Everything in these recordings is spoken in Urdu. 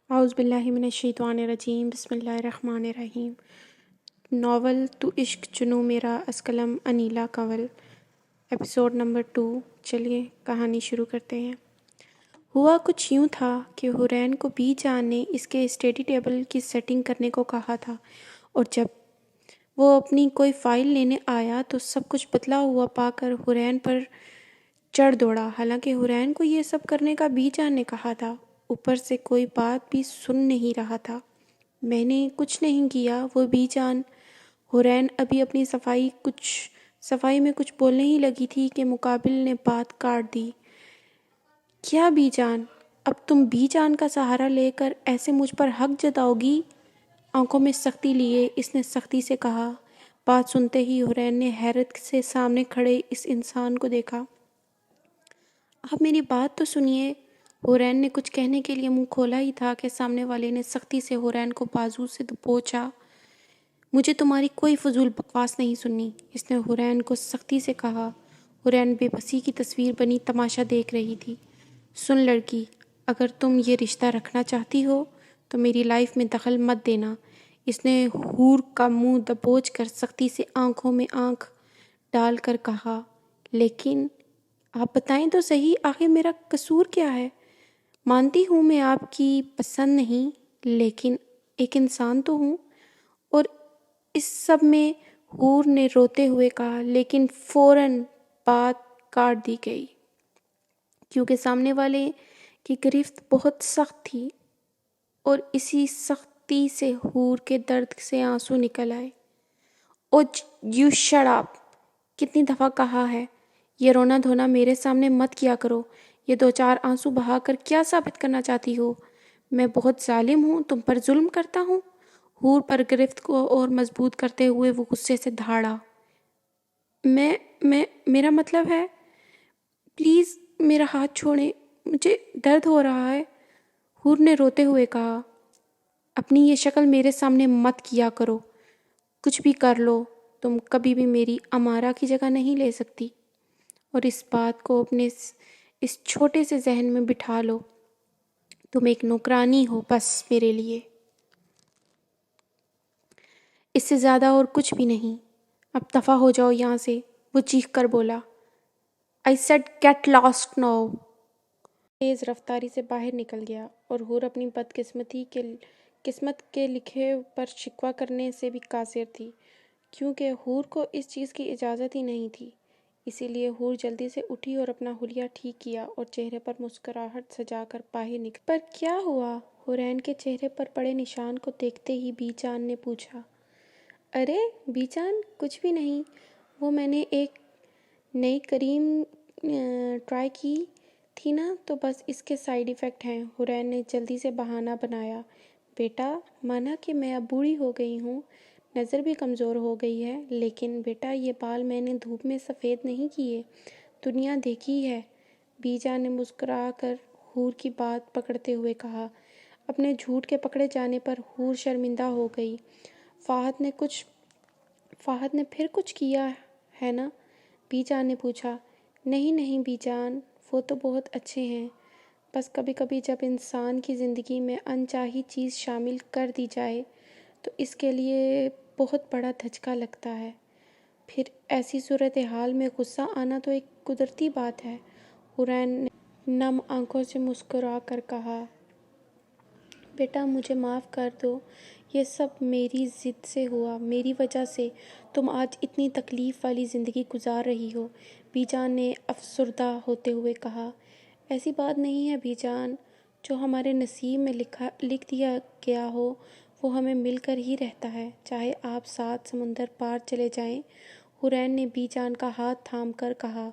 اعوذ باللہ من الشیطان الرجیم بسم اللہ الرحمن الرحیم۔ ناول تو عشق چنو میرا از قلم انیلا کنول، ایپیسوڈ نمبر 2۔ چلیے کہانی شروع کرتے ہیں۔ ہوا کچھ یوں تھا کہ حرین کو بی جان نے اس کے اسٹڈی ٹیبل کی سیٹنگ کرنے کو کہا تھا، اور جب وہ اپنی کوئی فائل لینے آیا تو سب کچھ بدلا ہوا پا کر حرین پر چڑھ دوڑا۔ حالانکہ حرین کو یہ سب کرنے کا بی جان نے کہا تھا، اوپر سے کوئی بات بھی سن نہیں رہا تھا۔ میں نے کچھ نہیں کیا، وہ بی جان۔ حرین ابھی اپنی صفائی میں کچھ بولنے ہی لگی تھی کہ مقابل نے بات کاٹ دی۔ کیا بی جان، اب تم بی جان کا سہارا لے کر ایسے مجھ پر حق جتاؤ گی؟ آنکھوں میں سختی لیے اس نے سختی سے کہا۔ بات سنتے ہی حرین نے حیرت سے سامنے کھڑے اس انسان کو دیکھا۔ آپ میری بات تو سنیے۔ حرین نے کچھ کہنے کے لیے منہ کھولا ہی تھا کہ سامنے والے نے سختی سے حرین کو بازو سے دبوچا۔ مجھے تمہاری کوئی فضول بکواس نہیں سننی، اس نے حرین کو سختی سے کہا۔ حرین بے بسی کی تصویر بنی تماشا دیکھ رہی تھی۔ سن لڑکی، اگر تم یہ رشتہ رکھنا چاہتی ہو تو میری لائف میں دخل مت دینا، اس نے حور کا منہ دبوچ کر سختی سے آنکھوں میں آنکھ ڈال کر کہا۔ لیکن آپ بتائیں تو صحیح، آخر میرا قصور کیا ہے؟ مانتی ہوں میں آپ کی پسند نہیں، لیکن ایک انسان تو ہوں۔ اور اس سب میں حور نے روتے ہوئے کہا، لیکن فوراً بات کاٹ دی گئی کیونکہ سامنے والے کی گرفت بہت سخت تھی اور اسی سختی سے حور کے درد سے آنسو نکل آئے۔ او یو شٹ اپ! کتنی دفعہ کہا ہے یہ رونا دھونا میرے سامنے مت کیا کرو۔ یہ 2-4 آنسو بہا کر کیا ثابت کرنا چاہتی ہو؟ میں بہت ظالم ہوں، تم پر ظلم کرتا ہوں؟ حور پر گرفت کو اور مضبوط کرتے ہوئے وہ غصے سے دھاڑا۔ میرا مطلب ہے، پلیز میرا ہاتھ چھوڑیں، مجھے درد ہو رہا ہے، حور نے روتے ہوئے کہا۔ اپنی یہ شکل میرے سامنے مت کیا کرو، کچھ بھی کر لو، تم کبھی بھی میری امارہ کی جگہ نہیں لے سکتی، اور اس بات کو اپنے اس چھوٹے سے ذہن میں بٹھا لو، تم ایک نوکرانی ہو بس میرے لیے، اس سے زیادہ اور کچھ بھی نہیں۔ اب دفع ہو جاؤ یہاں سے، وہ چیخ کر بولا۔ I said get lost now۔ تیز رفتاری سے باہر نکل گیا اور حور اپنی قسمت کے لکھے پر شکوہ کرنے سے بھی قاصر تھی، کیونکہ حور کو اس چیز کی اجازت ہی نہیں تھی۔ اسی لیے حور جلدی سے اٹھی اور اپنا حلیہ ٹھیک کیا اور چہرے پر مسکراہٹ سجا کر باہر نکلی۔ پر کیا ہوا؟ حرین کے چہرے پر پڑے نشان کو دیکھتے ہی بی جان نے پوچھا۔ ارے بی جان، کچھ بھی نہیں، وہ میں نے ایک نئی کریم ٹرائی کی تھی نا، تو بس اس کے سائیڈ ایفیکٹ ہیں۔ حرین نے جلدی سے بہانہ بنایا۔ بیٹا، مانا کہ میں اب بوڑھی ہو گئی ہوں، نظر بھی کمزور ہو گئی ہے، لیکن بیٹا یہ بال میں نے دھوپ میں سفید نہیں کیے، دنیا دیکھی ہے، بی جان نے مسکرا کر حور کی بات پکڑتے ہوئے کہا۔ اپنے جھوٹ کے پکڑے جانے پر حور شرمندہ ہو گئی۔ فہد نے پھر کچھ کیا ہے نا؟ بی جان نے پوچھا۔ نہیں بی جان، وہ تو بہت اچھے ہیں، بس کبھی کبھی جب انسان کی زندگی میں انچاہی چیز شامل کر دی جائے تو اس کے لیے بہت بڑا دھچکا لگتا ہے، پھر ایسی صورتحال میں غصہ آنا تو ایک قدرتی بات ہے، حرین نے نم آنکھوں سے مسکرا کر کہا۔ بیٹا مجھے معاف کر دو، یہ سب میری ضد سے ہوا، میری وجہ سے تم آج اتنی تکلیف والی زندگی گزار رہی ہو، بی جان نے افسردہ ہوتے ہوئے کہا۔ ایسی بات نہیں ہے بی جان، جو ہمارے نصیب میں لکھ دیا گیا ہو وہ ہمیں مل کر ہی رہتا ہے، چاہے آپ 7 سمندر پار چلے جائیں، حرین نے بی جان کا ہاتھ تھام کر کہا۔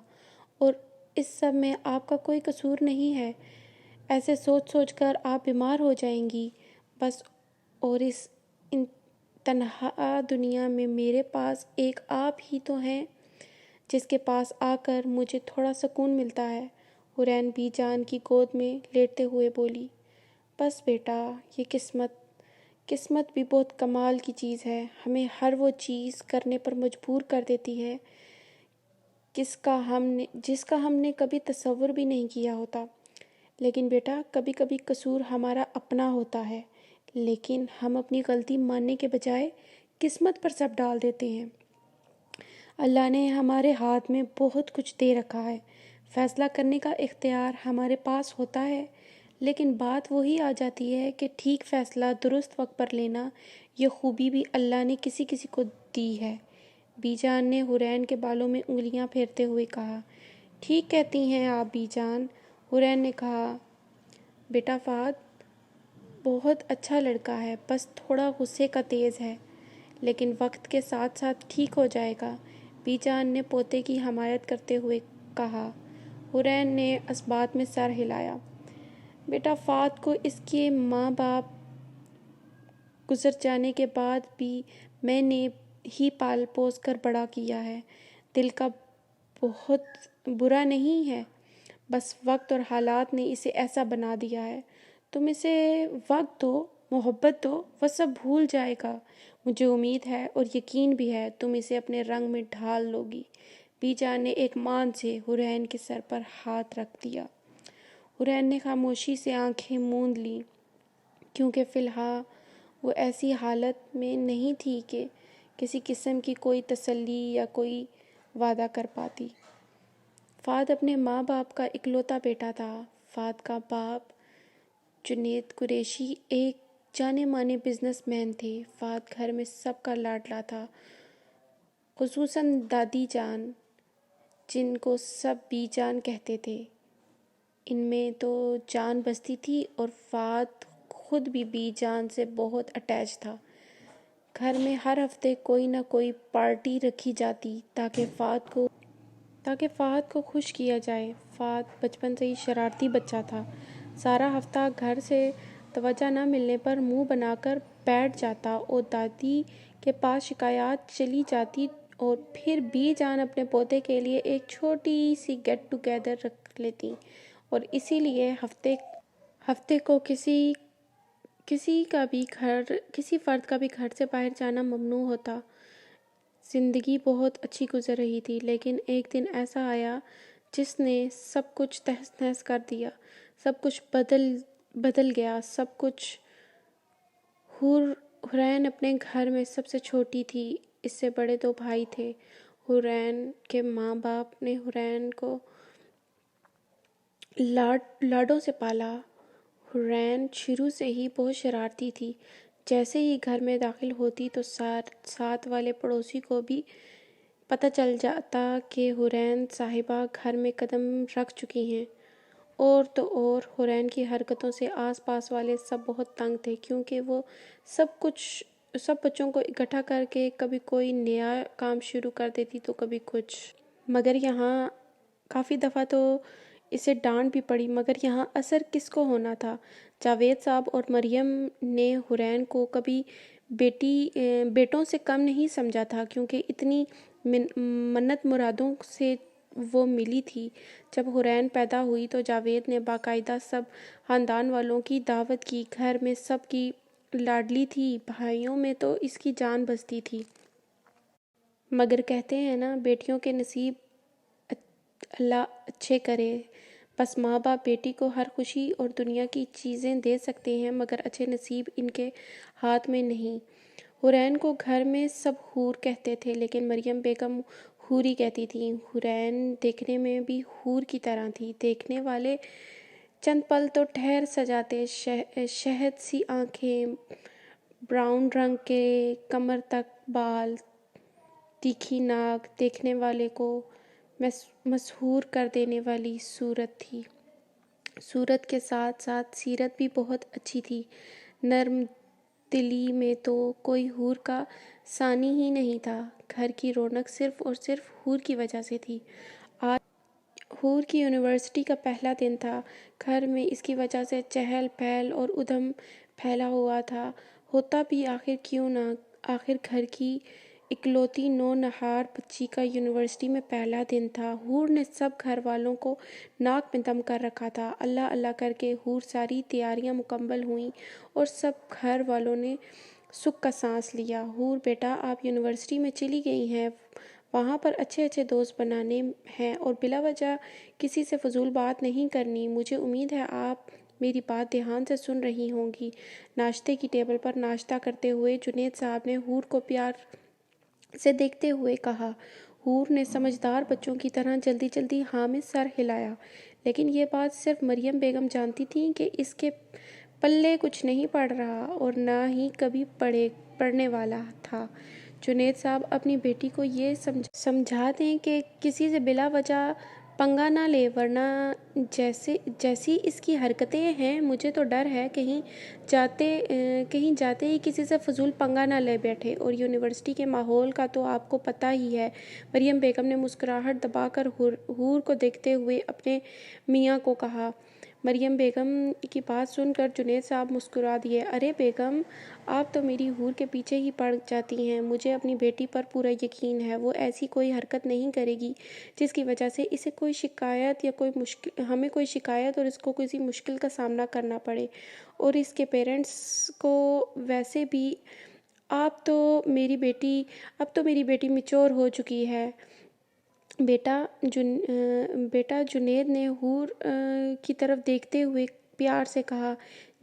اور اس سب میں آپ کا کوئی قصور نہیں ہے، ایسے سوچ کر آپ بیمار ہو جائیں گی بس، اور اس تنہا دنیا میں میرے پاس ایک آپ ہی تو ہیں جس کے پاس آ کر مجھے تھوڑا سکون ملتا ہے، حرین بی جان کی گود میں لیٹتے ہوئے بولی۔ بس بیٹا، یہ قسمت بھی بہت کمال کی چیز ہے، ہمیں ہر وہ چیز کرنے پر مجبور کر دیتی ہے جس کا ہم نے کبھی تصور بھی نہیں کیا ہوتا۔ لیکن بیٹا کبھی کبھی قصور ہمارا اپنا ہوتا ہے، لیکن ہم اپنی غلطی ماننے کے بجائے قسمت پر سب ڈال دیتے ہیں۔ اللہ نے ہمارے ہاتھ میں بہت کچھ دے رکھا ہے، فیصلہ کرنے کا اختیار ہمارے پاس ہوتا ہے، لیکن بات وہی آ جاتی ہے کہ ٹھیک فیصلہ درست وقت پر لینا، یہ خوبی بھی اللہ نے کسی کسی کو دی ہے۔ بی جان نے حورین کے بالوں میں انگلیاں پھیرتے ہوئے کہا۔ ٹھیک کہتی ہیں آپ بی جان، حورین نے کہا۔ بیٹا فہد بہت اچھا لڑکا ہے، بس تھوڑا غصے کا تیز ہے، لیکن وقت کے ساتھ ساتھ ٹھیک ہو جائے گا، بی جان نے پوتے کی حمایت کرتے ہوئے کہا۔ حورین نے اس بات میں سر ہلایا۔ بیٹا فہد کو اس کے ماں باپ گزر جانے کے بعد بھی میں نے ہی پال پوس کر بڑا کیا ہے، دل کا بہت برا نہیں ہے، بس وقت اور حالات نے اسے ایسا بنا دیا ہے۔ تم اسے وقت دو، محبت دو، وہ سب بھول جائے گا۔ مجھے امید ہے اور یقین بھی ہے تم اسے اپنے رنگ میں ڈھال لو گی۔ بی جان نے ایک مان سے حورین کے سر پر ہاتھ رکھ دیا۔ حورین نے خاموشی سے آنکھیں موند لیں، کیونکہ فی الحال وہ ایسی حالت میں نہیں تھی کہ کسی قسم کی کوئی تسلی یا کوئی وعدہ کر پاتی۔ فہد اپنے ماں باپ کا اکلوتا بیٹا تھا۔ فہد کا باپ جنید قریشی ایک جانے مانے بزنس مین تھے۔ فہد گھر میں سب کا لاڈلا تھا، خصوصاً دادی جان، جن کو سب بی جان کہتے تھے۔ ان میں تو جان بستی تھی اور فہد خود بھی بی جان سے بہت اٹیچ تھا۔ گھر میں ہر ہفتے کوئی نہ کوئی پارٹی رکھی جاتی تاکہ فہد کو خوش کیا جائے۔ فہد بچپن سے ہی شرارتی بچہ تھا۔ سارا ہفتہ گھر سے توجہ نہ ملنے پر منہ بنا کر بیٹھ جاتا اور دادی کے پاس شکایات چلی جاتی، اور پھر بی جان اپنے پوتے کے لیے ایک چھوٹی سی گیٹ ٹوگیدر رکھ لیتی اور اسی لیے ہفتے کو کسی فرد کا بھی گھر سے باہر جانا ممنوع ہوتا۔ زندگی بہت اچھی گزر رہی تھی، لیکن ایک دن ایسا آیا جس نے سب کچھ تہس نہس کر دیا۔ سب کچھ بدل گیا، سب کچھ۔ حورین اپنے گھر میں سب سے چھوٹی تھی، اس سے بڑے 2 بھائی تھے۔ حورین کے ماں باپ نے حورین کو لاڈوں سے پالا۔ حورین شروع سے ہی بہت شرارتی تھی۔ جیسے ہی گھر میں داخل ہوتی تو ساتھ والے پڑوسی کو بھی پتہ چل جاتا کہ حورین صاحبہ گھر میں قدم رکھ چکی ہیں۔ اور تو اور حورین کی حرکتوں سے آس پاس والے سب بہت تنگ تھے، کیونکہ وہ سب بچوں کو اکٹھا کر کے کبھی کوئی نیا کام شروع کر دیتی تو کبھی کچھ۔ مگر یہاں کافی دفعہ تو اسے ڈانٹ بھی پڑی، مگر یہاں اثر کس کو ہونا تھا؟ جاوید صاحب اور مریم نے حورین کو کبھی بیٹوں سے کم نہیں سمجھا تھا، کیونکہ اتنی منت مرادوں سے وہ ملی تھی۔ جب حورین پیدا ہوئی تو جاوید نے باقاعدہ سب خاندان والوں کی دعوت کی۔ گھر میں سب کی لاڈلی تھی، بھائیوں میں تو اس کی جان بستی تھی۔ مگر کہتے ہیں نا، بیٹیوں کے نصیب اللہ اچھے کرے۔ بس ماں باپ بیٹی کو ہر خوشی اور دنیا کی چیزیں دے سکتے ہیں، مگر اچھے نصیب ان کے ہاتھ میں نہیں۔ حورین کو گھر میں سب حور کہتے تھے، لیکن مریم بیگم حوری کہتی تھیں۔ حورین دیکھنے میں بھی حور کی طرح تھی۔ دیکھنے والے چند پل تو ٹھہر سجاتے، شہد سی آنکھیں، براؤن رنگ کے کمر تک بال، تیکھی ناک، دیکھنے والے کو مسحور کر دینے والی صورت تھی۔ صورت کے ساتھ ساتھ سیرت بھی بہت اچھی تھی۔ نرم دلی میں تو کوئی حور کا ثانی ہی نہیں تھا۔ گھر کی رونق صرف اور صرف حور کی وجہ سے تھی۔ آج حور کی یونیورسٹی کا پہلا دن تھا۔ گھر میں اس کی وجہ سے چہل پہل اور ادھم پھیلا ہوا تھا۔ ہوتا بھی آخر کیوں نہ، آخر گھر کی اکلوتی نونہار بچی کا یونیورسٹی میں پہلا دن تھا۔ حور نے سب گھر والوں کو ناک میں دم کر رکھا تھا۔ اللہ اللہ کر کے حور ساری تیاریاں مکمل ہوئیں اور سب گھر والوں نے سکھ کا سانس لیا۔ حور بیٹا آپ یونیورسٹی میں چلی گئی ہیں، وہاں پر اچھے اچھے دوست بنانے ہیں اور بلا وجہ کسی سے فضول بات نہیں کرنی۔ مجھے امید ہے آپ میری بات دھیان سے سن رہی ہوں گی۔ ناشتے کی ٹیبل پر ناشتہ کرتے ہوئے جنید صاحب نے حور کو پیار سے دیکھتے ہوئے کہا۔ حور نے سمجھدار بچوں کی طرح جلدی جلدی ہاں میں سر ہلایا، لیکن یہ بات صرف مریم بیگم جانتی تھیں کہ اس کے پلے کچھ نہیں پڑ رہا اور نہ ہی کبھی پڑنے والا تھا۔ جنید صاحب اپنی بیٹی کو یہ سمجھا دیں کہ کسی سے بلا وجہ پنگا نہ لے، ورنہ جیسی اس کی حرکتیں ہیں مجھے تو ڈر ہے کہیں جاتے ہی کسی سے فضول پنگا نہ لے بیٹھے۔ اور یونیورسٹی کے ماحول کا تو آپ کو پتہ ہی ہے۔ مریم بیگم نے مسکراہٹ دبا کر حور کو دیکھتے ہوئے اپنے میاں کو کہا۔ مریم بیگم کی بات سن کر جنید صاحب مسکرا دیے۔ ارے بیگم، آپ تو میری حور کے پیچھے ہی پڑ جاتی ہیں۔ مجھے اپنی بیٹی پر پورا یقین ہے، وہ ایسی کوئی حرکت نہیں کرے گی جس کی وجہ سے اسے کوئی شکایت یا ہمیں کوئی شکایت اور اس کو کسی مشکل کا سامنا کرنا پڑے، اور اس کے پیرنٹس کو ویسے بھی۔ اب تو میری بیٹی میچور ہو چکی ہے۔ بیٹا جنید نے حور کی طرف دیکھتے ہوئے پیار سے کہا۔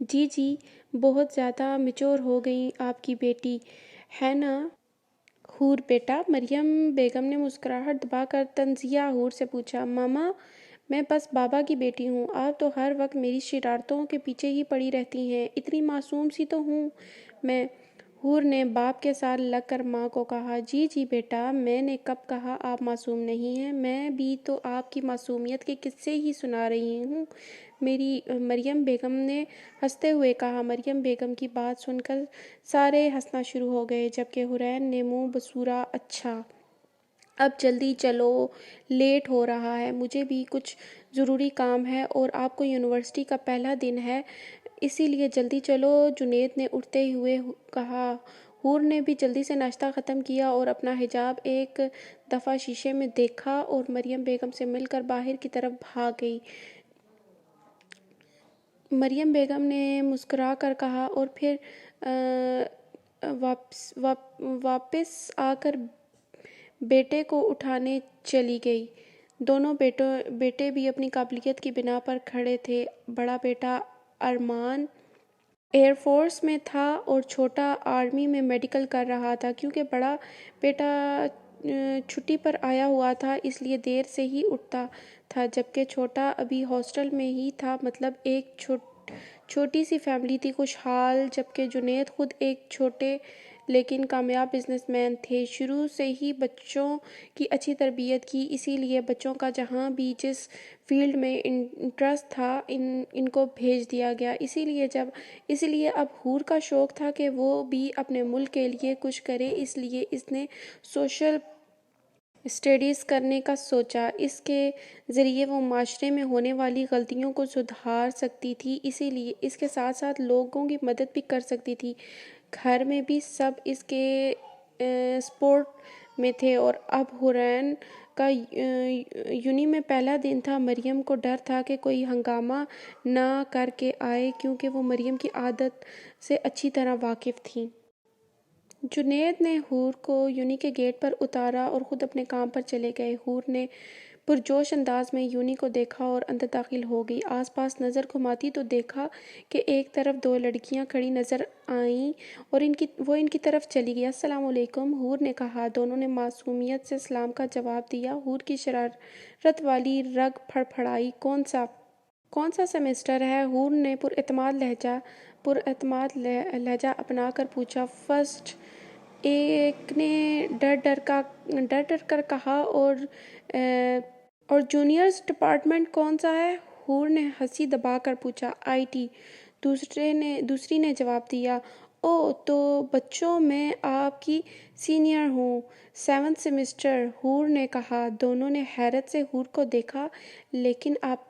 جی بہت زیادہ میچور ہو گئی آپ کی بیٹی، ہے نا حور بیٹا؟ مریم بیگم نے مسکراہٹ دبا کر تنزیہ حور سے پوچھا۔ ماما، میں بس بابا کی بیٹی ہوں، آپ تو ہر وقت میری شرارتوں کے پیچھے ہی پڑی رہتی ہیں، اتنی معصوم سی تو ہوں میں۔ حور نے باپ کے ساتھ لگ کر ماں کو کہا۔ جی بیٹا، میں نے کب کہا آپ معصوم نہیں ہیں؟ میں بھی تو آپ کی معصومیت کے قصے ہی سنا رہی ہوں، مریم بیگم نے ہنستے ہوئے کہا۔ مریم بیگم کی بات سن کر سارے ہنسنا شروع ہو گئے، جبکہ حورین نے منہ بسورا اچھا اب جلدی چلو، لیٹ ہو رہا ہے، مجھے بھی کچھ ضروری کام ہے اور آپ کو یونیورسٹی کا پہلا دن ہے، اسی لیے جلدی چلو، جنید نے اٹھتے ہوئے کہا۔ حور نے بھی جلدی سے ناشتہ ختم کیا اور اپنا حجاب ایک دفعہ شیشے میں دیکھا اور مریم بیگم سے مل کر باہر کی طرف بھاگ گئی۔ مریم بیگم نے مسکرا کر کہا اور پھر واپس آ کر بیٹے کو اٹھانے چلی گئی۔ دونوں بیٹے بھی اپنی قابلیت کی بنا پر کھڑے تھے۔ بڑا بیٹا ارمان ایئر فورس میں تھا اور چھوٹا آرمی میں میڈیکل کر رہا تھا۔ کیونکہ بڑا بیٹا چھٹی پر آیا ہوا تھا اس لیے دیر سے ہی اٹھتا تھا، جبکہ چھوٹا ابھی ہاسٹل میں ہی تھا۔ مطلب ایک چھوٹی سی فیملی تھی، خوشحال۔ جبکہ جنید خود ایک چھوٹے لیکن کامیاب بزنس مین تھے۔ شروع سے ہی بچوں کی اچھی تربیت کی، اسی لیے بچوں کا جہاں بھی جس فیلڈ میں انٹرسٹ تھا ان کو بھیج دیا گیا۔ اسی لیے اب حور کا شوق تھا کہ وہ بھی اپنے ملک کے لیے کچھ کرے، اس لیے اس نے سوشل اسٹڈیز کرنے کا سوچا۔ اس کے ذریعے وہ معاشرے میں ہونے والی غلطیوں کو سدھار سکتی تھی، اسی لیے اس کے ساتھ ساتھ لوگوں کی مدد بھی کر سکتی تھی۔ گھر میں بھی سب اس کے سپورٹ میں تھے اور اب حورین کا یونی میں پہلا دن تھا۔ مریم کو ڈر تھا کہ کوئی ہنگامہ نہ کر کے آئے، کیونکہ وہ مریم کی عادت سے اچھی طرح واقف تھیں۔ جنید نے حور کو یونی کے گیٹ پر اتارا اور خود اپنے کام پر چلے گئے۔ حور نے پرجوش انداز میں یونی کو دیکھا اور اندر داخل ہو گئی۔ آس پاس نظر گھماتی تو دیکھا کہ ایک طرف دو لڑکیاں کھڑی نظر آئیں اور وہ ان کی طرف چلی گئی۔ السلام علیکم، حور نے کہا۔ دونوں نے معصومیت سے سلام کا جواب دیا۔ حور کی شرارت والی رگ پھڑپھڑائی۔ کون سا سیمسٹر ہے؟ حور نے پراعتماد لہجہ اپنا کر پوچھا۔ فرسٹ، ایک نے ڈر ڈر کر کہا۔ اور جونیئرز ڈپارٹمنٹ کون سا ہے؟ حور نے ہنسی دبا کر پوچھا۔ IT، دوسری نے جواب دیا۔ اوہ، تو بچوں میں آپ کی سینئر ہوں، 7th سیمسٹر، حور نے کہا۔ دونوں نے حیرت سے حور کو دیکھا۔ لیکن آپ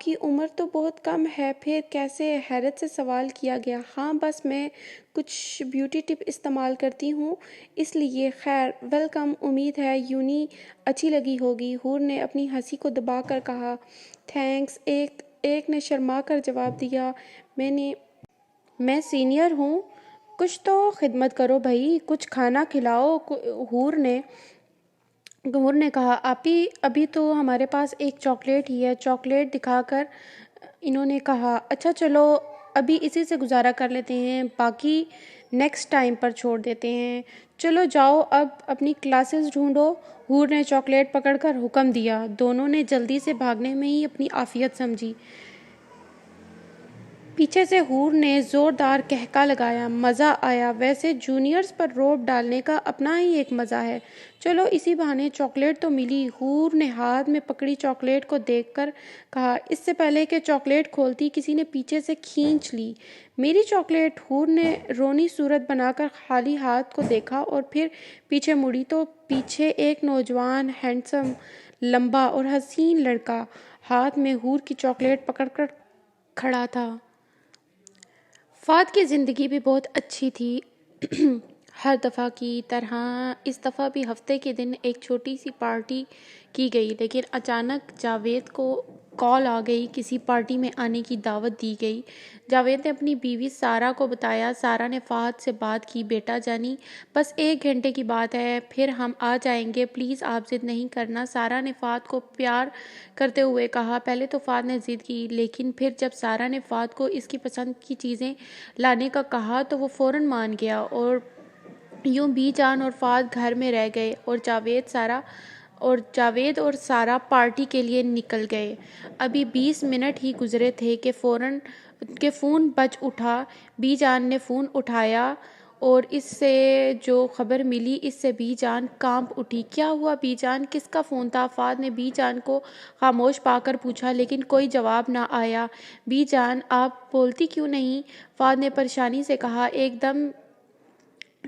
کی عمر تو بہت کم ہے، پھر کیسے؟ حیرت سے سوال کیا گیا۔ ہاں، بس میں کچھ بیوٹی ٹپ استعمال کرتی ہوں اس لیے۔ خیر، ویلکم، امید ہے یونی اچھی لگی ہوگی، حور نے اپنی ہنسی کو دبا کر کہا۔ تھینکس، ایک نے شرما کر جواب دیا۔ میں سینئر ہوں، کچھ تو خدمت کرو بھئی، کچھ کھانا کھلاؤ، حور نے گور نے کہا آپی ابھی تو ہمارے پاس ایک چاکلیٹ ہی ہے۔ چاکلیٹ دکھا کر انہوں نے کہا اچھا چلو ابھی اسی سے گزارا کر لیتے ہیں، باقی نیکسٹ ٹائم پر چھوڑ دیتے ہیں۔ چلو جاؤ اب اپنی کلاسز ڈھونڈو۔ حور نے چاکلیٹ پکڑ کر حکم دیا۔ دونوں نے جلدی سے بھاگنے میں ہی اپنی عافیت سمجھی۔ پیچھے سے حور نے زوردار کہکا لگایا۔ مزہ آیا، ویسے جونیئرز پر روب ڈالنے کا اپنا ہی ایک مزہ ہے۔ چلو اسی بہانے چاکلیٹ تو ملی۔ حور نے ہاتھ میں پکڑی چاکلیٹ کو دیکھ کر کہا اس سے پہلے کہ چاکلیٹ کھولتی کسی نے پیچھے سے کھینچ لی۔ میری چاکلیٹ؟ حور نے رونی صورت بنا کر خالی ہاتھ کو دیکھا اور پھر پیچھے مڑی تو پیچھے ایک نوجوان ہینڈسم لمبا اور حسین لڑکا ہاتھ میں حور کی چاکلیٹ پکڑ کر کھڑا تھا۔ فہد کی زندگی بھی بہت اچھی تھی۔ ہر دفعہ کی طرح اس دفعہ بھی ہفتے کے دن ایک چھوٹی سی پارٹی کی گئی، لیکن اچانک جاوید کو کال آ گئی، کسی پارٹی میں آنے کی دعوت دی گئی۔ جاوید نے اپنی بیوی سارہ کو بتایا۔ سارہ نے فہد سے بات کی، بیٹا جانی بس 1 گھنٹے کی بات ہے، پھر ہم آ جائیں گے، پلیز آپ ضد نہیں کرنا۔ سارہ نے فہد کو پیار کرتے ہوئے کہا۔ پہلے تو فہد نے ضد کی، لیکن پھر جب سارہ نے فہد کو اس کی پسند کی چیزیں لانے کا کہا تو وہ فوراً مان گیا، اور یوں بی جان اور فہد گھر میں رہ گئے اور جاوید اور سارہ پارٹی کے لیے نکل گئے۔ ابھی 20 منٹ ہی گزرے تھے کہ فون بج اٹھا۔ بی جان نے فون اٹھایا اور اس سے جو خبر ملی اس سے بی جان کانپ اٹھی۔ کیا ہوا بی جان، کس کا فون تھا؟ فہد نے بی جان کو خاموش پا کر پوچھا، لیکن کوئی جواب نہ آیا۔ بی جان آپ بولتی کیوں نہیں؟ فہد نے پریشانی سے کہا۔ ایک دم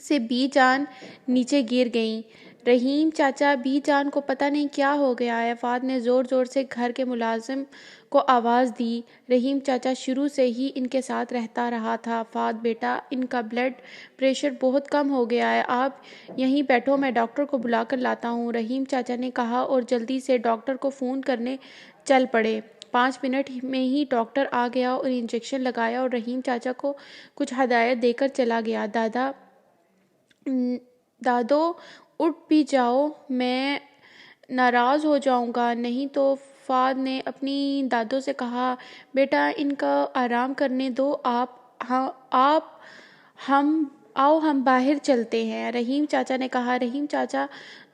سے بی جان نیچے گر گئیں۔ رحیم چاچا، بی جان کو پتہ نہیں کیا ہو گیا ہے۔ فہد نے زور زور سے گھر کے ملازم کو آواز دی۔ رحیم چاچا شروع سے ہی ان کے ساتھ رہتا رہا تھا۔ فہد بیٹا ان کا بلڈ پریشر بہت کم ہو گیا ہے، آپ یہیں بیٹھو، میں ڈاکٹر کو بلا کر لاتا ہوں، رحیم چاچا نے کہا اور جلدی سے ڈاکٹر کو فون کرنے چل پڑے۔ 5 منٹ میں ہی ڈاکٹر آ گیا اور انجیکشن لگایا اور رحیم چاچا کو کچھ ہدایت دے کر چلا گیا۔ دادو اٹھ بھی جاؤ، میں ناراض ہو جاؤں گا نہیں تو۔ فہد نے اپنی دادو سے کہا بیٹا ان کا آرام کرنے دو، آؤ ہم باہر چلتے ہیں، رحیم چاچا نے کہا۔ رحیم چاچا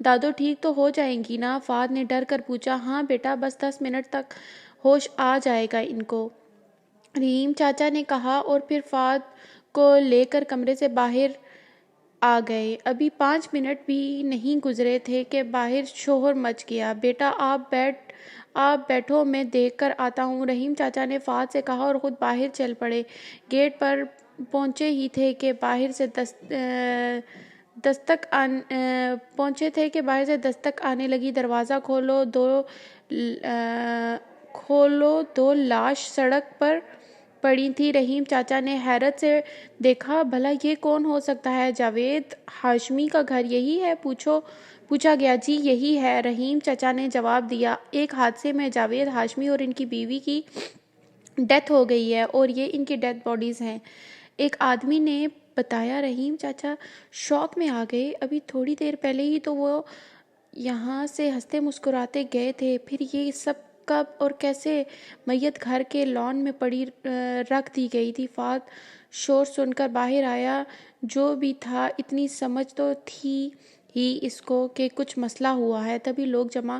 دادو ٹھیک تو ہو جائیں گی نا؟ فہد نے ڈر کر پوچھا۔ ہاں بیٹا بس 10 منٹ تک ہوش آ جائے گا ان کو، رحیم چاچا نے کہا اور پھر فہد کو لے کر کمرے سے باہر آ گئے۔ ابھی 5 منٹ بھی نہیں گزرے تھے کہ باہر شور مچ گیا۔ بیٹا آپ بیٹھو، میں دیکھ کر آتا ہوں، رحیم چاچا نے فہد سے کہا اور خود باہر چل پڑے۔ گیٹ پر پہنچے ہی تھے کہ باہر سے دستک آنے لگی۔ دروازہ کھولو، دو لاش سڑک پر پڑی تھی۔ رحیم چاچا نے حیرت سے دیکھا، بھلا یہ کون ہو سکتا ہے؟ جاوید ہاشمی کا گھر یہی ہے؟ پوچھا گیا۔ جی یہی ہے، رحیم چاچا نے جواب دیا۔ ایک حادثے میں جاوید ہاشمی اور ان کی بیوی کی ڈیتھ ہو گئی ہے اور یہ ان کی ڈیڈ باڈیز ہیں، ایک آدمی نے بتایا۔ رحیم چاچا شوق میں آ گئے۔ ابھی تھوڑی دیر پہلے ہی تو وہ یہاں سے ہنستے مسکراتے گئے تھے، پھر یہ سب کب اور کیسے؟ میت گھر کے لان میں پڑی رکھ دی گئی تھی۔ فہد شور سن کر باہر آیا۔ جو بھی تھا اتنی سمجھ تو تھی ہی اس کو کہ کچھ مسئلہ ہوا ہے، تبھی لوگ جمع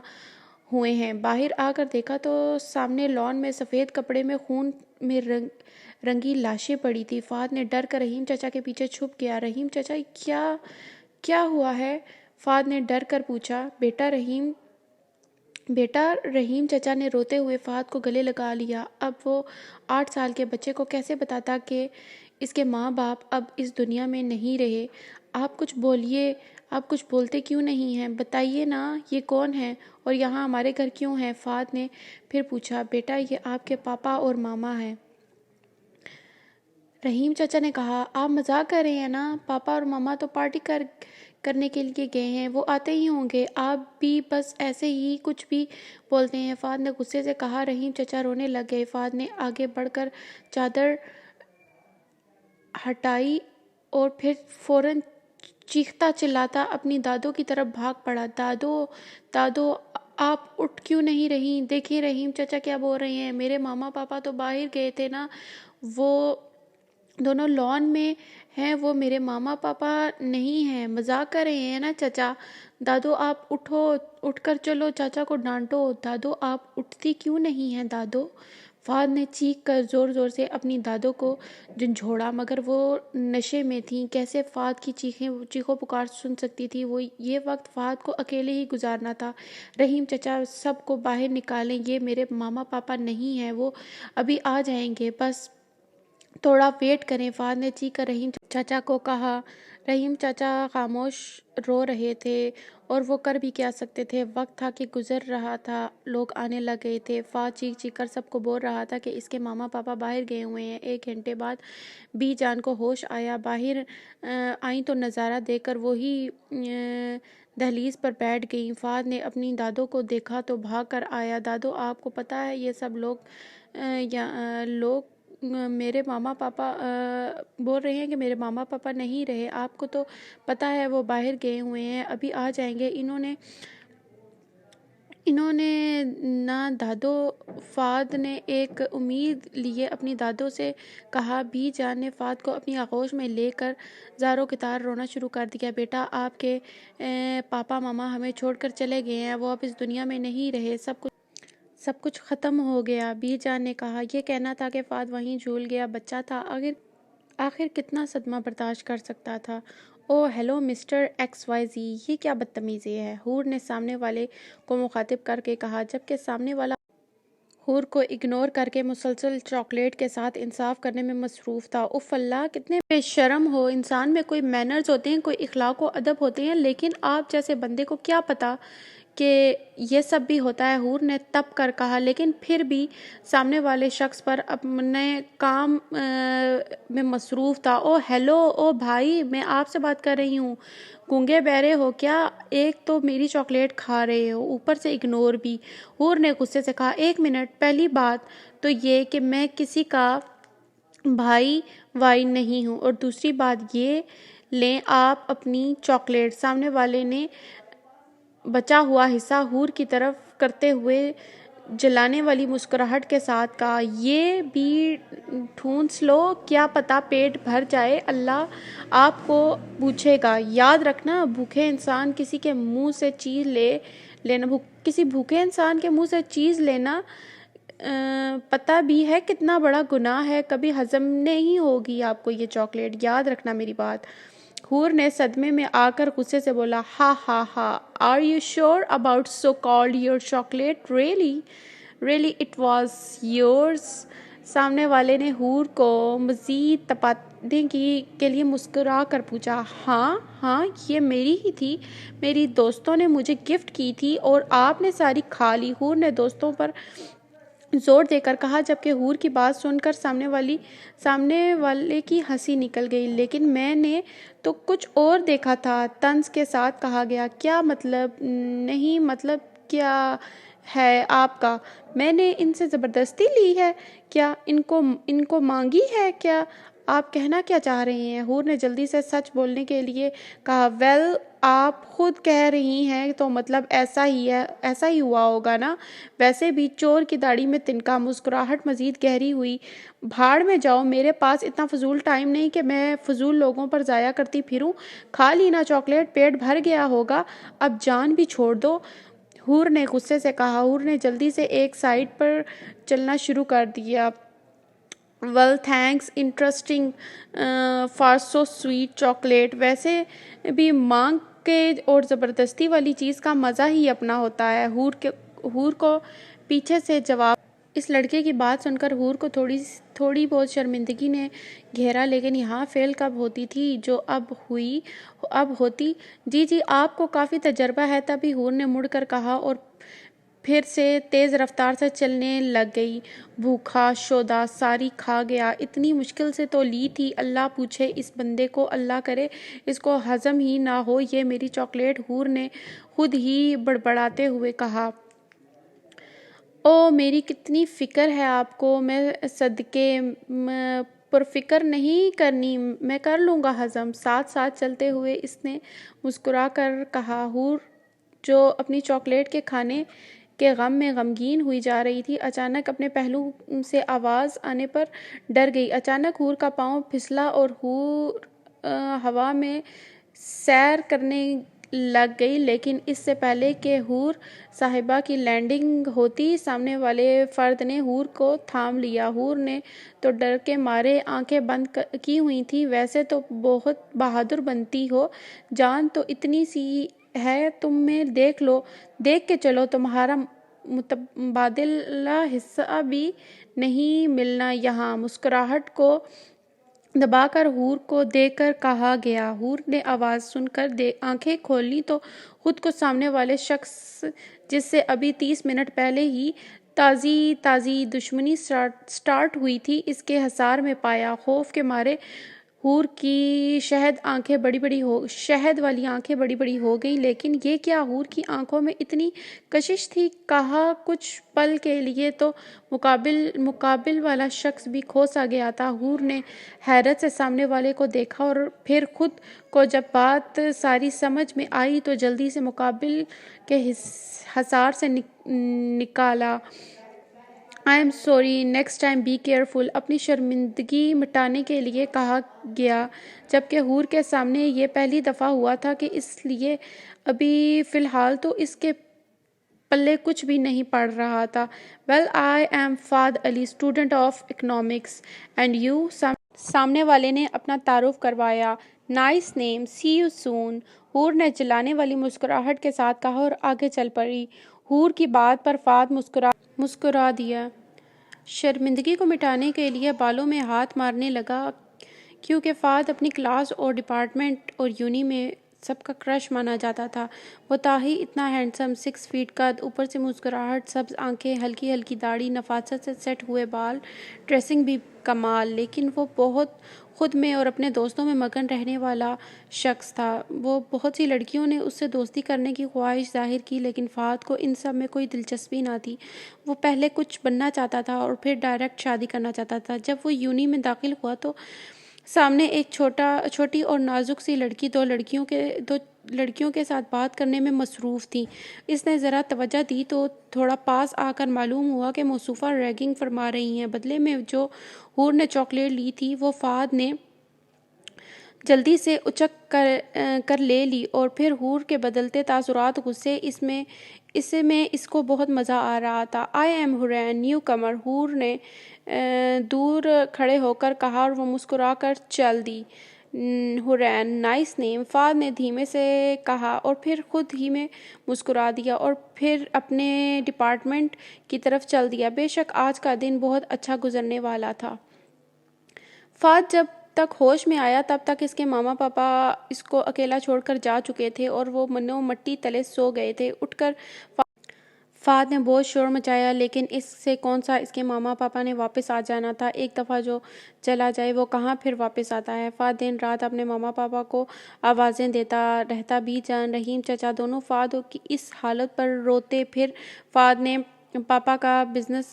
ہوئے ہیں۔ باہر آ کر دیکھا تو سامنے لان میں سفید کپڑے میں خون میں رنگی لاشیں پڑی تھی۔ فہد نے ڈر کر رحیم چاچا کے پیچھے چھپ گیا۔ رحیم چاچا کیا ہوا ہے؟ فہد نے ڈر کر پوچھا۔ بیٹا رحیم چاچا نے روتے ہوئے فہد کو گلے لگا لیا۔ اب وہ 8 سال کے بچے کو کیسے بتاتا کہ اس کے ماں باپ اب اس دنیا میں نہیں رہے؟ آپ کچھ بولیے، آپ کچھ بولتے کیوں نہیں ہیں؟ بتائیے نا، یہ کون ہے اور یہاں ہمارے گھر کیوں ہے؟ فہد نے پھر پوچھا۔ بیٹا یہ آپ کے پاپا اور ماما ہیں، رحیم چاچا نے کہا۔ آپ مذاق کر رہے ہیں نا؟ پاپا اور ماما تو پارٹی کرنے کے لیے گئے ہیں، وہ آتے ہی ہوں گے، آپ بھی بس ایسے ہی کچھ بھی بولتے ہیں، فہد نے غصے سے کہا۔ رحیم چاچا رونے لگ گئے۔ فہد نے آگے بڑھ کر چادر ہٹائی اور پھر فوراً چیختا چلاتا اپنی دادو کی طرف بھاگ پڑا۔ دادو دادو آپ اٹھ کیوں نہیں رہی؟ دیکھیں رحیم چچا کیا بول رہے ہیں، میرے ماما پاپا تو باہر گئے تھے نا، وہ دونوں لان میں ہیں، وہ میرے ماما پاپا نہیں ہیں، مذاق کر رہے ہیں نا چچا۔ دادو آپ اٹھو، اٹھ کر چلو، چاچا کو ڈانٹو۔ دادو آپ اٹھتی کیوں نہیں ہیں دادو؟ فہد نے چیخ کر زور زور سے اپنی دادو کو جھنجھوڑا، مگر وہ نشے میں تھیں، کیسے فہد کی چیخو پکار سن سکتی تھی؟ وہ یہ وقت فہد کو اکیلے ہی گزارنا تھا۔ رحیم چچا سب کو باہر نکالیں، یہ میرے ماما پاپا نہیں ہیں، وہ ابھی آ جائیں گے، بس تھوڑا ویٹ کریں، فہد نے چیخ کر رحیم چچا کو کہا۔ رحیم چچا خاموش رو رہے تھے، اور وہ کر بھی کیا سکتے تھے؟ وقت تھا کہ گزر رہا تھا، لوگ آنے لگ گئے تھے۔ فہد چیخ چیخ کر سب کو بول رہا تھا کہ اس کے ماما پاپا باہر گئے ہوئے ہیں۔ 1 گھنٹے بعد بی جان کو ہوش آیا، باہر آئیں تو نظارہ دیکھ کر وہی دہلیز پر بیٹھ گئیں۔ فہد نے اپنی دادو کو دیکھا تو بھاگ کر آیا۔ دادو آپ کو پتہ ہے یہ سب لوگ میرے ماما پاپا بول رہے ہیں کہ میرے ماما پاپا نہیں رہے، آپ کو تو پتہ ہے وہ باہر گئے ہوئے ہیں، ابھی آ جائیں گے۔ انہوں نے نہ دادو، فہد نے ایک امید لیے اپنی دادو سے کہا۔ بی جان نے فہد کو اپنی آغوش میں لے کر زاروں کی طرح رونا شروع کر دیا۔ بیٹا آپ کے پاپا ماما ہمیں چھوڑ کر چلے گئے ہیں، وہ اب اس دنیا میں نہیں رہے، سب کچھ ختم ہو گیا، بی جان نے کہا۔ یہ کہنا تھا کہ فہد وہیں جھول گیا، بچہ تھا، آخر کتنا صدمہ برداشت کر سکتا تھا۔ Oh hello mister X Y Z, یہ کیا بدتمیزی ہے، حور نے سامنے والے کو مخاطب کر کے کہا، جبکہ سامنے والا حور کو اگنور کر کے مسلسل چاکلیٹ کے ساتھ انصاف کرنے میں مصروف تھا۔ اف اللہ کتنے بے شرم ہو، انسان میں کوئی مینرز ہوتے ہیں، کوئی اخلاق و ادب ہوتے ہیں، لیکن آپ جیسے بندے کو کیا پتا کہ یہ سب بھی ہوتا ہے، حور نے تپ کر کہا، لیکن پھر بھی سامنے والے شخص پر اپنے کام میں مصروف تھا۔ او ہیلو، او بھائی، میں آپ سے بات کر رہی ہوں، گونگے بہرے ہو کیا؟ ایک تو میری چاکلیٹ کھا رہے ہو، اوپر سے اگنور بھی۔ حور نے غصے سے کہا، 1 منٹ، پہلی بات تو یہ کہ میں کسی کا بھائی وائی نہیں ہوں، اور دوسری بات یہ لیں آپ اپنی چاکلیٹ۔ سامنے والے نے بچا ہوا حصہ حور کی طرف کرتے ہوئے جلانے والی مسکراہٹ کے ساتھ کہا، یہ بھی ٹھونس لو، کیا پتا پیٹ بھر جائے، اللہ آپ کو پوچھے گا۔ یاد رکھنا، بھوکے انسان کسی کے منہ سے چیز لینا کسی بھوکے انسان کے منہ سے چیز لینا پتہ بھی ہے کتنا بڑا گناہ ہے، کبھی ہضم نہیں ہوگی آپ کو یہ چاکلیٹ، یاد رکھنا میری بات۔ حور نے صدمے میں آ کر غصے سے بولا، ہا ہا ہا، are you sure about so called your chocolate, really it was yours? سامنے والے نے حور کو مزید تپانے کے لیے مسکرا کر پوچھا۔ ہاں یہ میری ہی تھی، میری دوستوں نے مجھے گفٹ کی تھی اور آپ نے ساری کھا لی، حور نے دوستوں پر زور دے کر کہا، جبکہ حور کی بات سن کر سامنے والے کی ہنسی نکل گئی۔ لیکن میں نے تو کچھ اور دیکھا تھا، طنز کے ساتھ کہا گیا۔ کیا مطلب؟ نہیں مطلب کیا ہے آپ کا؟ میں نے ان سے زبردستی لی ہے کیا؟ ان کو مانگی ہے کیا؟ آپ کہنا کیا چاہ رہے ہیں؟ حور نے جلدی سے سچ بولنے کے لیے کہا، ویل آپ خود کہہ رہی ہیں تو مطلب ایسا ہی ہوا ہوگا نا، ویسے بھی چور کی داڑھی میں تنکا۔ مسکراہٹ مزید گہری ہوئی۔ بھاڑ میں جاؤ، میرے پاس اتنا فضول ٹائم نہیں کہ میں فضول لوگوں پر ضائع کرتی پھروں، کھا لی نا چاکلیٹ، پیٹ بھر گیا ہوگا، اب جان بھی چھوڑ دو، حور نے غصے سے کہا۔ حور نے جلدی سے ایک سائڈ پر چلنا شروع کر دیا۔ Well thanks, interesting for so sweet chocolate, ویسے بھی مانگ کے اور زبردستی والی چیز کا مزہ ہی اپنا ہوتا ہے۔ حور کو پیچھے سے جواب۔ اس لڑکے کی بات سن کر حور کو تھوڑی بہت شرمندگی نے گھیرا، لیکن یہاں فیل کب ہوتی تھی جو اب ہوتی۔ جی آپ کو کافی تجربہ ہے، تبھی حور نے مڑ کر کہا، اور پھر سے تیز رفتار سے چلنے لگ گئی۔ بھوکا شودا ساری کھا گیا، اتنی مشکل سے تو لی تھی، اللہ پوچھے اس بندے کو، اللہ کرے اس کو ہضم ہی نہ ہو یہ میری چاکلیٹ، حور نے خود ہی بڑبڑاتے ہوئے کہا۔ او میری کتنی فکر ہے آپ کو، میں صدقے پرفکر نہیں کرنی، میں کر لوں گا ہضم۔ ساتھ ساتھ چلتے ہوئے اس نے مسکرا کر کہا۔ حور جو اپنی چاکلیٹ کے کھانے کے غم میں غمگین ہوئی جا رہی تھی، اچانک اپنے پہلو سے آواز آنے پر ڈر گئی۔ اچانک حور کا پاؤں پھسلا اور حور ہوا میں سیر کرنے لگ گئی، لیکن اس سے پہلے کہ حور صاحبہ کی لینڈنگ ہوتی، سامنے والے فرد نے حور کو تھام لیا۔ حور نے تو ڈر کے مارے آنکھیں بند کی ہوئی تھیں۔ ویسے تو بہت بہادر بنتی ہو، جان تو اتنی سی ہے تم میں، دیکھ لو، دیکھ کے چلو، تمہارا متبادلہ حصہ بھی نہیں ملنا یہاں۔ مسکراہٹ کو دبا کر حور کو دیکھ کر کہا گیا۔ حور نے آواز سن کر آنکھیں کھولیں تو خود کو سامنے والے شخص جس سے ابھی 30 منٹ پہلے ہی تازی دشمنی سٹارٹ ہوئی تھی، اس کے حصار میں پایا۔ خوف کے مارے حور کی شہد والی آنکھیں بڑی بڑی ہو گئیں۔ لیکن یہ کیا؟ حور کی آنکھوں میں اتنی کشش تھی، کہا کچھ پل کے لیے تو مقابل والا شخص بھی کھو سا گیا تھا۔ حور نے حیرت سے سامنے والے کو دیکھا اور پھر خود کو جب بات ساری سمجھ میں آئی تو جلدی سے مقابل کے حصار سے نکالا۔ I am sorry, next time be careful۔ اپنی شرمندگی مٹانے کے لیے کہا گیا، جبکہ حور کے سامنے یہ پہلی دفعہ ہوا تھا، اس لیے ابھی فی الحال تو اس کے پلے کچھ بھی نہیں پڑ رہا تھا۔ Well, I am Fahad Ali, student of economics, and you؟ سامنے والے نے اپنا تعارف کروایا۔ Nice name, see you soon۔ حور نے جلانے والی مسکراہٹ کے ساتھ کہا اور آگے چل پڑی۔ حور کی بات پر فہد مسکرا دیا۔ شرمندگی کو مٹانے کے لیے بالوں میں ہاتھ مارنے لگا، کیونکہ فہد اپنی کلاس اور ڈپارٹمنٹ اور یونی میں سب کا کرش مانا جاتا تھا۔ وہ تھا ہی اتنا ہینڈسم، 6 فیٹ قد، اوپر سے مسکراہٹ، سبز آنکھیں، ہلکی ہلکی داڑھی، نفاست سے سیٹ ہوئے بال، ڈریسنگ بھی کمال۔ لیکن وہ بہت خود میں اور اپنے دوستوں میں مگن رہنے والا شخص تھا۔ بہت سی لڑکیوں نے اس سے دوستی کرنے کی خواہش ظاہر کی، لیکن فہد کو ان سب میں کوئی دلچسپی نہ تھی۔ وہ پہلے کچھ بننا چاہتا تھا اور پھر ڈائریکٹ شادی کرنا چاہتا تھا۔ جب وہ یونی میں داخل ہوا تو سامنے ایک چھوٹی اور نازک سی لڑکی دو لڑکیوں کے ساتھ بات کرنے میں مصروف تھی۔ اس نے ذرا توجہ دی تو تھوڑا پاس آ کر معلوم ہوا کہ موصوفہ ریگنگ فرما رہی ہیں۔ بدلے میں جو حور نے چاکلیٹ لی تھی وہ فہد نے جلدی سے اچک کر لے لی، اور پھر حور کے بدلتے تاثرات، غصے، اس میں اس کو بہت مزہ آ رہا تھا۔ I am حورین، نیو کمر، حور نے دور کھڑے ہو کر کہا اور وہ مسکرا کر چل دی۔ حورین، نائس نیم، فہد نے دھیمے سے کہا اور پھر خود ہی میں مسکرا دیا اور پھر اپنے ڈپارٹمنٹ کی طرف چل دیا۔ بے شک آج کا دن بہت اچھا گزرنے والا تھا۔ فہد جب تک ہوش میں آیا تب تک اس کے ماما پاپا اس کو اکیلا چھوڑ کر جا چکے تھے اور وہ منو مٹی تلے سو گئے تھے۔ اٹھ کر فہد نے بہت شور مچایا، لیکن اس سے کون سا اس کے ماما پاپا نے واپس آ جانا تھا۔ ایک دفعہ جو چلا جائے وہ کہاں پھر واپس آتا ہے۔ فہد دن رات اپنے ماما پاپا کو آوازیں دیتا رہتا۔ بی جان، رحیم چچا دونوں فہد کی اس حالت پر روتے۔ پھر فہد نے پاپا کا بزنس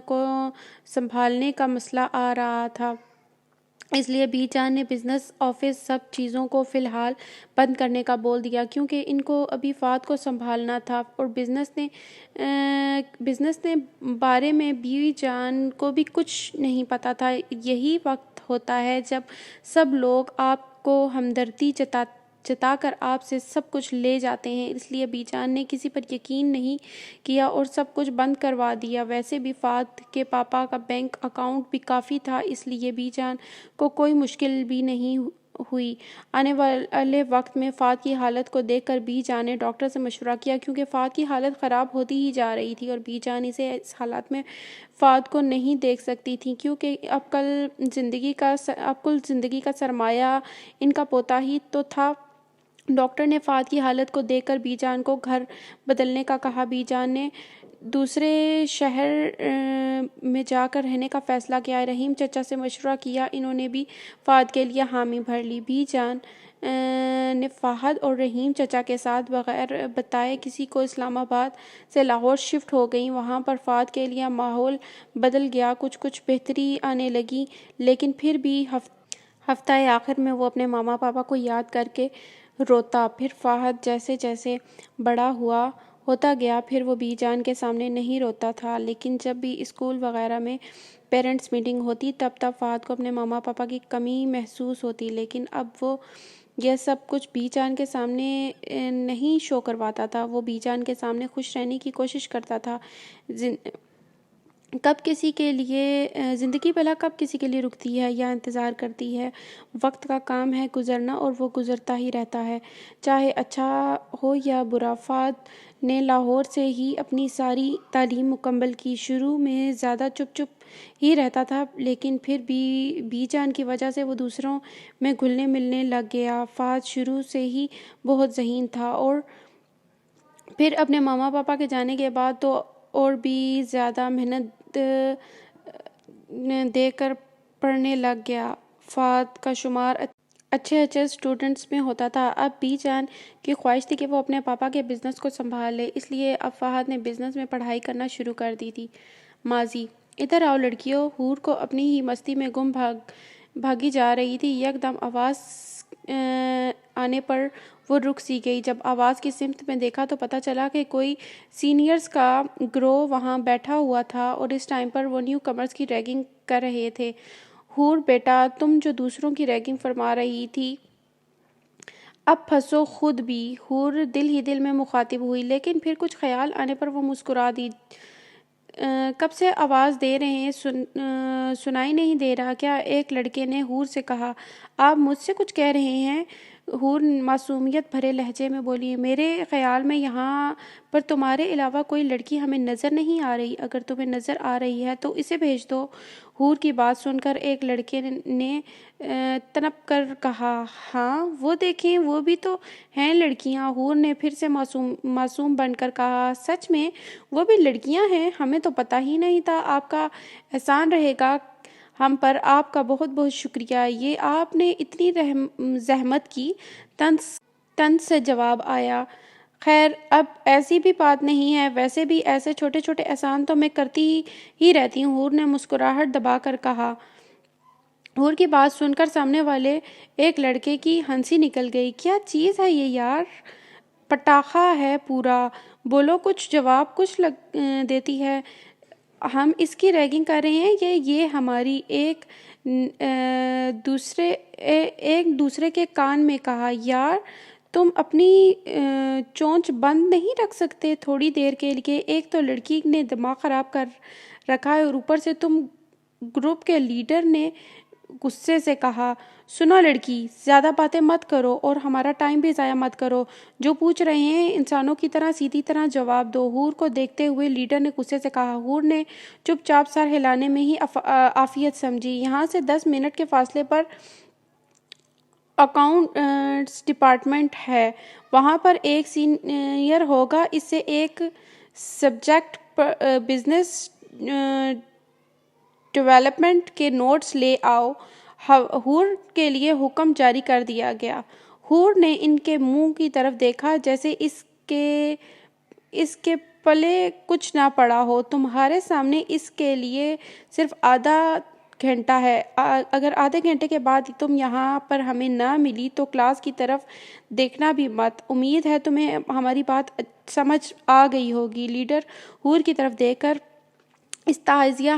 کو سنبھالنے کا مسئلہ آ رہا تھا، اس لیے بی جان نے بزنس، آفس، سب چیزوں کو فی الحال بند کرنے کا بول دیا، کیونکہ ان کو ابھی فہد کو سنبھالنا تھا۔ اور بزنس نے بارے میں بی جان کو بھی کچھ نہیں پتا تھا۔ یہی وقت ہوتا ہے جب سب لوگ آپ کو ہمدردی جتا کر آپ سے سب کچھ لے جاتے ہیں، اس لیے بی جان نے کسی پر یقین نہیں کیا اور سب کچھ بند کروا دیا۔ ویسے بھی فہد کے پاپا کا بینک اکاؤنٹ بھی کافی تھا، اس لیے بی جان کو کوئی مشکل بھی نہیں ہوئی۔ آنے والے وقت میں فہد کی حالت کو دیکھ کر بی جان نے ڈاکٹر سے مشورہ کیا، کیونکہ فہد کی حالت خراب ہوتی ہی جا رہی تھی اور بی جان اسے اس حالت میں فہد کو نہیں دیکھ سکتی تھی، کیونکہ اب کل زندگی کا سرمایہ ان کا پوتا ہی تو تھا۔ ڈاکٹر نے فہد کی حالت کو دیکھ کر بی جان کو گھر بدلنے کا کہا۔ بی جان نے دوسرے شہر میں جا کر رہنے کا فیصلہ کیا۔ رحیم چچا سے مشورہ کیا، انہوں نے بھی فہد کے لیے حامی بھر لی۔ بی جان نے فہد اور رحیم چچا کے ساتھ بغیر بتائے کسی کو اسلام آباد سے لاہور شفٹ ہو گئیں۔ وہاں پر فہد کے لیے ماحول بدل گیا، کچھ بہتری آنے لگی، لیکن پھر بھی ہفتہ آخر میں وہ اپنے ماما پاپا کو یاد کر کے روتا۔ پھر فہد جیسے جیسے بڑا ہوتا گیا، پھر وہ بی جان کے سامنے نہیں روتا تھا، لیکن جب بھی اسکول وغیرہ میں پیرنٹس میٹنگ ہوتی تب فہد کو اپنے ماما پاپا کی کمی محسوس ہوتی، لیکن اب وہ یہ سب کچھ بی جان کے سامنے نہیں شو کرواتا تھا۔ وہ بی جان کے سامنے خوش رہنے کی کوشش کرتا تھا۔ زندگی بھلا کب کسی کے لیے رکتی ہے یا انتظار کرتی ہے؟ وقت کا کام ہے گزرنا، اور وہ گزرتا ہی رہتا ہے، چاہے اچھا ہو یا برا۔ فہد نے لاہور سے ہی اپنی ساری تعلیم مکمل کی۔ شروع میں زیادہ چپ ہی رہتا تھا، لیکن پھر بی جان کی وجہ سے وہ دوسروں میں گھلنے ملنے لگ گیا۔ فہد شروع سے ہی بہت ذہین تھا، اور پھر اپنے ماما پاپا کے جانے کے بعد تو اور بھی زیادہ محنت دے کر پڑھنے لگ گیا۔ فہد کا شمار اچھے اسٹوڈنٹس میں ہوتا تھا۔ اب بی جان کی خواہش تھی کہ وہ اپنے پاپا کے بزنس کو سنبھال لے، اس لیے اب فہد نے بزنس میں پڑھائی کرنا شروع کر دی تھی۔ ماضی: ادھر آؤ لڑکیوں۔ حور کو اپنی ہی مستی میں گم بھاگی جا رہی تھی۔ یکدم آواز آنے پر وہ رک سی گئی۔ جب آواز کی سمت میں دیکھا تو پتہ چلا کہ کوئی سینئرز کا گروہ وہاں بیٹھا ہوا تھا، اور اس ٹائم پر وہ نیو کمرز کی ریگنگ کر رہے تھے۔ حور بیٹا، تم جو دوسروں کی ریگنگ فرما رہی تھی، اب پھنسو خود بھی۔ حور دل ہی دل میں مخاطب ہوئی، لیکن پھر کچھ خیال آنے پر وہ مسکرا دی۔ کب سے آواز دے رہے ہیں، سنائی نہیں دے رہا کیا؟ ایک لڑکے نے حور سے کہا۔ آپ مجھ سے کچھ کہہ رہے ہیں؟ حور معصومیت بھرے لہجے میں بولی۔ میرے خیال میں یہاں پر تمہارے علاوہ کوئی لڑکی ہمیں نظر نہیں آ رہی۔ اگر تمہیں نظر آ رہی ہے تو اسے بھیج دو۔ حور کی بات سن کر ایک لڑکے نے تنپ کر کہا، ہاں وہ دیکھیں، وہ بھی تو ہیں لڑکیاں۔ حور نے پھر سے معصوم بن کر کہا، سچ میں وہ بھی لڑکیاں ہیں؟ ہمیں تو پتہ ہی نہیں تھا۔ آپ کا احسان رہے گا ہم پر، آپ کا بہت بہت شکریہ، یہ آپ نے اتنی زحمت کی۔ طنز سے جواب آیا، خیر اب ایسی بھی بات نہیں ہے، ویسے بھی ایسے چھوٹے چھوٹے احسان تو میں کرتی ہی رہتی ہوں۔ حور نے مسکراہٹ دبا کر کہا۔ حور کی بات سن کر سامنے والے ایک لڑکے کی ہنسی نکل گئی۔ کیا چیز ہے یہ یار، پٹاخہ ہے پورا، بولو کچھ، جواب کچھ دیتی ہے۔ ہم اس کی ریگنگ کر رہے ہیں، یہ ہماری ایک دوسرے کے کان میں کہا۔ یار تم اپنی چونچ بند نہیں رکھ سکتے تھوڑی دیر کے لیے؟ ایک تو لڑکی نے دماغ خراب کر رکھا ہے، اور اوپر سے تم گروپ کے لیڈر نے غصے سے کہا، سنو لڑکی، زیادہ باتیں مت کرو اور ہمارا ٹائم بھی ضائع مت کرو، جو پوچھ رہے ہیں انسانوں کی طرح سیدھی طرح جواب دو۔ حور کو دیکھتے ہوئے لیڈر نے غصے سے کہا۔ حور نے چپ چاپ سر ہلانے میں ہی عافیت سمجھی۔ یہاں سے 10 منٹ کے فاصلے پر اکاؤنٹس ڈپارٹمنٹ ہے، وہاں پر ایک سینئر ہوگا، اس سے ایک سبجیکٹ بزنس ڈیولپمنٹ کے نوٹس لے آؤ۔ حور کے لیے حکم جاری کر دیا گیا۔ حور نے ان کے منہ کی طرف دیکھا جیسے اس کے پلے کچھ نہ پڑا ہو۔ تمہارے سامنے اس کے لیے صرف آدھا گھنٹہ ہے، اگر آدھے گھنٹے کے بعد تم یہاں پر ہمیں نہ ملی تو کلاس کی طرف دیکھنا بھی مت۔ امید ہے تمہیں ہماری بات سمجھ آ گئی ہوگی۔ لیڈر حور کی طرف دیکھ کر استہزائیہ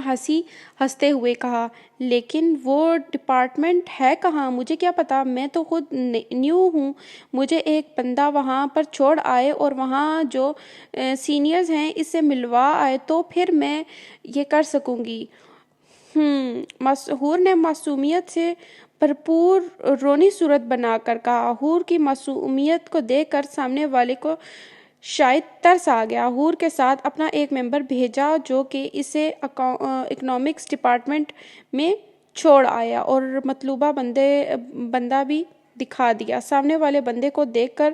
ہنستے ہوئے کہا، لیکن وہ ڈپارٹمنٹ ہے کہاں؟ مجھے کیا پتا، میں تو خود نیو ہوں۔ مجھے ایک بندہ وہاں پر چھوڑ آئے اور وہاں جو سینئرز ہیں اس سے ملوا آئے تو پھر میں یہ کر سکوں گی۔ حور نے معصومیت سے بھرپور رونی صورت بنا کر کہا۔ حور کی معصومیت کو دیکھ کر سامنے والے کو شاید ترس آ گیا۔ حور کے ساتھ اپنا ایک ممبر بھیجا جو کہ اسے اکنامکس ڈپارٹمنٹ میں چھوڑ آیا، اور مطلوبہ بندہ بھی دکھا دیا۔ سامنے والے بندے کو دیکھ کر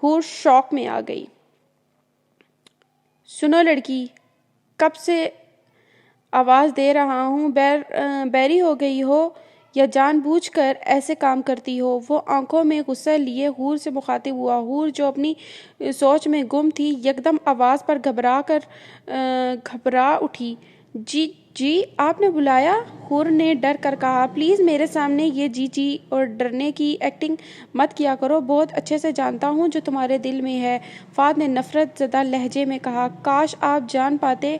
حور شوق میں آ گئی۔ سنو لڑکی، کب سے آواز دے رہا ہوں، بیری ہو گئی ہو یا جان بوجھ کر ایسے کام کرتی ہو؟ وہ آنکھوں میں غصہ لیے حور سے مخاطب ہوا۔ حور جو اپنی سوچ میں گم تھی یکدم آواز پر گھبرا اٹھی۔ جی آپ نے بلایا؟ حور نے ڈر کر کہا۔ پلیز میرے سامنے یہ جی اور ڈرنے کی ایکٹنگ مت کیا کرو، بہت اچھے سے جانتا ہوں جو تمہارے دل میں ہے، فہد نے نفرت زدہ لہجے میں کہا۔ کاش آپ جان پاتے،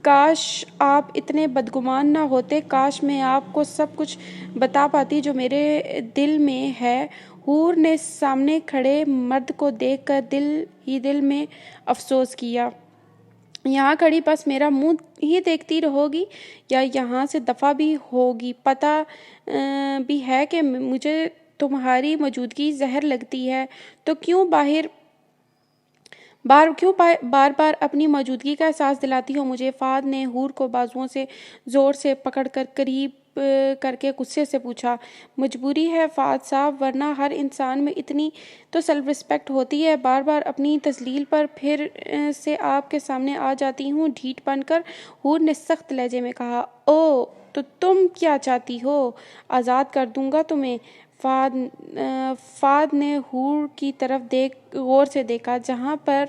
کاش آپ اتنے بدگمان نہ ہوتے، کاش میں آپ کو سب کچھ بتا پاتی جو میرے دل میں ہے۔ حور نے سامنے کھڑے مرد کو دیکھ کر دل ہی دل میں افسوس کیا۔ یہاں کھڑی بس میرا منہ ہی دیکھتی رہو گی یا یہاں سے دفعہ بھی ہوگی؟ پتہ بھی ہے کہ مجھے تمہاری موجودگی زہر لگتی ہے، تو کیوں بار بار اپنی موجودگی کا احساس دلاتی ہو مجھے؟ فہد نے حور کو بازوؤں سے زور سے پکڑ کر قریب کر کے غصے سے پوچھا۔ مجبوری ہے فہد صاحب، ورنہ ہر انسان میں اتنی تو سیلف رسپیکٹ ہوتی ہے۔ بار بار اپنی تذلیل پر پھر سے آپ کے سامنے آ جاتی ہوں ڈھیٹ بن کر، حور نے سخت لہجے میں کہا۔ اوہ تو تم کیا چاہتی ہو؟ آزاد کر دوں گا تمہیں۔ فہد نے حور کی طرف غور سے دیکھا، جہاں پر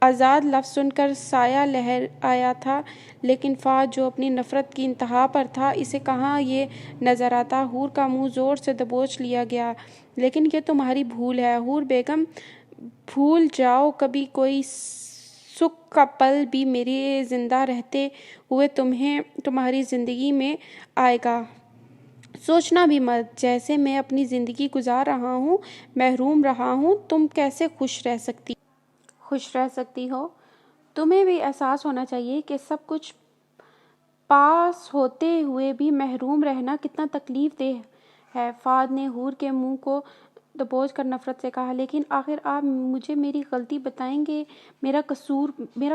آزاد لفظ سن کر سایہ لہر آیا تھا، لیکن فہد جو اپنی نفرت کی انتہا پر تھا، اسے کہاں یہ نظر آتا؟ حور کا منہ زور سے دبوچ لیا گیا۔ لیکن یہ تمہاری بھول ہے حور بیگم، بھول جاؤ کبھی کوئی سکھ کا پل بھی میرے زندہ رہتے ہوئے تمہاری زندگی میں آئے گا۔ سوچنا بھی مت، جیسے میں اپنی زندگی گزار رہا ہوں، محروم رہا ہوں، تم کیسے خوش رہ سکتی ہو؟ تمہیں بھی احساس ہونا چاہیے کہ سب کچھ پاس ہوتے ہوئے بھی محروم رہنا کتنا تکلیف دہ ہے۔ فہد نے حور کے منہ کو دبوچ کر نفرت سے کہا۔ لیکن آخر آپ مجھے میری غلطی بتائیں گے؟ میرا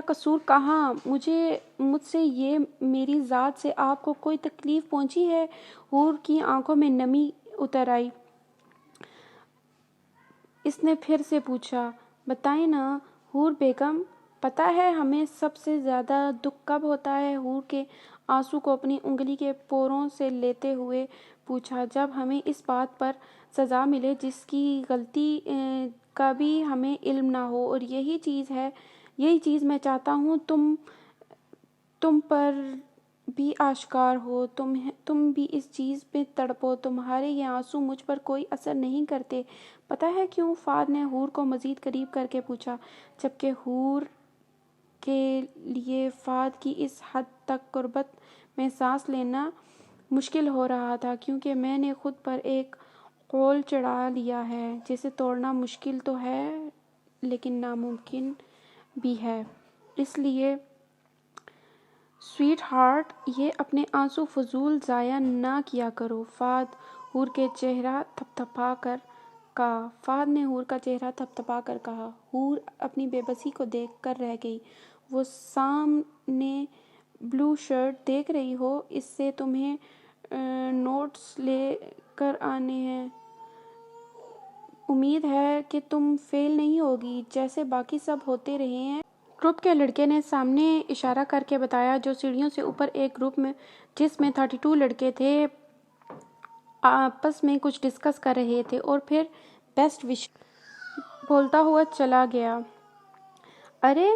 قصور کہاں؟ مجھ سے یا میری ذات سے آپ کو کوئی تکلیف پہنچی ہے؟ حور کی آنکھوں میں نمی اتر آئی۔ اس نے پھر سے پوچھا۔ بتائیں نا حور بیگم، پتہ ہے ہمیں سب سے زیادہ دکھ کب ہوتا ہے؟ حور کے آنسو کو اپنی انگلی کے پوروں سے لیتے ہوئے پوچھا۔ جب ہمیں اس بات پر سزا ملے جس کی غلطی کا بھی ہمیں علم نہ ہو، اور یہی چیز میں چاہتا ہوں تم پر بھی آشکار ہو، تم بھی اس چیز میں تڑپو۔ تمہارے یہ آنسو مجھ پر کوئی اثر نہیں کرتے، پتہ ہے کیوں؟ فہد نے حور کو مزید قریب کر کے پوچھا، جبکہ حور کے لیے فہد کی اس حد تک قربت میں سانس لینا مشکل ہو رہا تھا، کیونکہ میں نے خود پر ایک قول چڑھا لیا ہے جسے توڑنا مشکل تو ہے لیکن ناممکن بھی ہے۔ اس لیے سویٹ ہارٹ، یہ اپنے آنسو فضول ضائع نہ کیا کرو۔ فہد نے حور کا چہرہ تھپتھپا کر کہا۔ حور اپنی بے بسی کو دیکھ کر رہ گئی۔ وہ سامنے بلو شرٹ دیکھ رہی ہو، اس سے تمہیں نوٹس لے کر آنے ہیں، امید ہے کہ تم فیل نہیں ہوگی جیسے باقی سب ہوتے رہے ہیں۔ گروپ کے لڑکے نے سامنے اشارہ کر کے بتایا، جو سیڑھیوں سے اوپر ایک گروپ میں جس میں 32 لڑکے تھے آپس میں کچھ ڈسکس کر رہے تھے، اور پھر بیسٹ وشز بولتا ہوا چلا گیا۔ ارے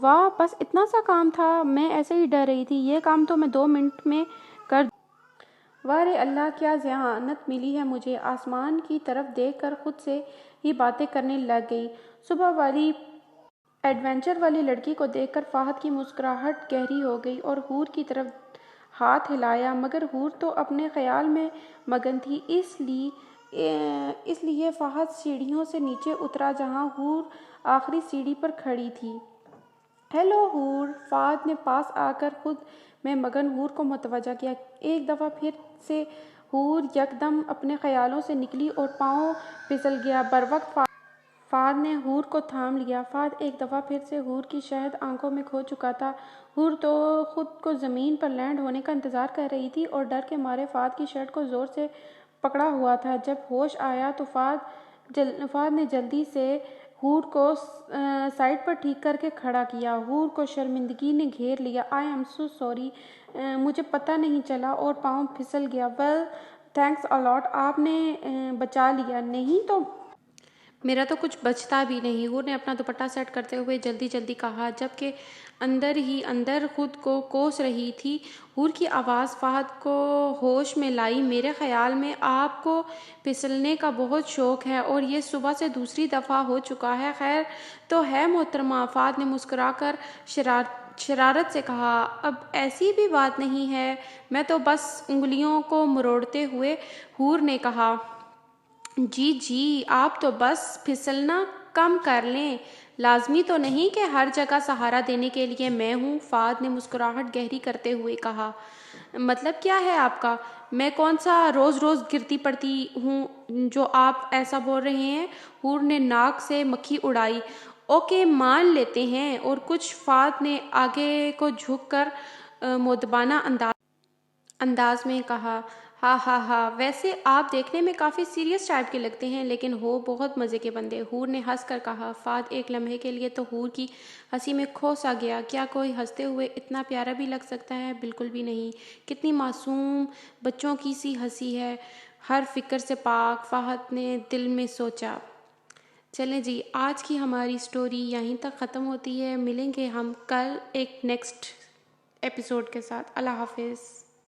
واہ، بس اتنا سا کام تھا، میں ایسے ہی ڈر رہی تھی، یہ کام تو میں 2 منٹ میں کر دوں۔ واہ رے اللہ، کیا ذہانت ملی ہے مجھے! آسمان کی طرف دیکھ کر خود سے ہی باتیں کرنے لگ گئی۔ صبح والی ایڈونچر والی لڑکی کو دیکھ کر فہد کی مسکراہٹ گہری ہو گئی اور حور کی طرف ہاتھ ہلایا، مگر حور تو اپنے خیال میں مگن تھی، اس لیے فہد سیڑھیوں سے نیچے اترا جہاں حور آخری سیڑھی پر کھڑی تھی۔ ہیلو حور، فہد نے پاس آ کر خود میں مگن حور کو متوجہ کیا۔ ایک دفعہ پھر سے حور یکدم اپنے خیالوں سے نکلی اور پاؤں پھسل گیا۔ بروقت فہد نے حور کو تھام لیا۔ فہد ایک دفعہ پھر سے حور کی شہد آنکھوں میں کھو چکا تھا۔ حور تو خود کو زمین پر لینڈ ہونے کا انتظار کر رہی تھی اور ڈر کے مارے فہد کی شرٹ کو زور سے پکڑا ہوا تھا۔ جب ہوش آیا تو فہد نے جلدی سے حور کو سائیڈ پر ٹھیک کر کے کھڑا کیا۔ حور کو شرمندگی نے گھیر لیا۔ آئی ایم سو سوری مجھے پتہ نہیں چلا اور پاؤں پھسل گیا۔ ویل تھینکس الاٹ، آپ نے بچا لیا۔ نہیں تو میرا تو کچھ بچتا بھی نہیں، حور نے اپنا دوپٹہ سیٹ کرتے ہوئے جلدی جلدی کہا، جبکہ اندر ہی اندر خود کو کوس رہی تھی۔ حور کی آواز فہد کو ہوش میں لائی۔ میرے خیال میں آپ کو پھسلنے کا بہت شوق ہے اور یہ صبح سے دوسری دفعہ ہو چکا ہے۔ خیر تو ہے محترمہ، فہد نے مسکرا کر شرارت سے کہا۔ اب ایسی بھی بات نہیں ہے، میں تو بس انگلیوں کو مروڑتے ہوئے حور نے کہا۔ جی آپ تو بس پھسلنا کم کر لیں، لازمی تو نہیں کہ ہر جگہ سہارا دینے کے لیے میں ہوں، فہد نے مسکراہٹ گہری کرتے ہوئے کہا۔ مطلب کیا ہے آپ کا؟ میں کون سا روز روز گرتی پڑتی ہوں جو آپ ایسا بول رہے ہیں؟ حور نے ناک سے مکھی اڑائی۔ اوکے مان لیتے ہیں، اور کچھ۔ فہد نے آگے کو جھک کر مؤدبانہ انداز میں کہا۔ ہاں ویسے آپ دیکھنے میں کافی سیریس ٹائپ کے لگتے ہیں، لیکن ہو بہت مزے کے بندے، حور نے ہنس کر کہا۔ فہد ایک لمحے کے لیے تو حور کی ہنسی میں کھو سا گیا۔ کیا کوئی ہنستے ہوئے اتنا پیارا بھی لگ سکتا ہے؟ بالکل بھی نہیں، کتنی معصوم بچوں کی سی ہنسی ہے، ہر فکر سے پاک، فہد نے دل میں سوچا۔ چلیں جی، آج کی ہماری سٹوری یہیں تک ختم ہوتی ہے۔ ملیں گے ہم کل ایک نیکسٹ ایپیسوڈ کے ساتھ۔ اللہ حافظ۔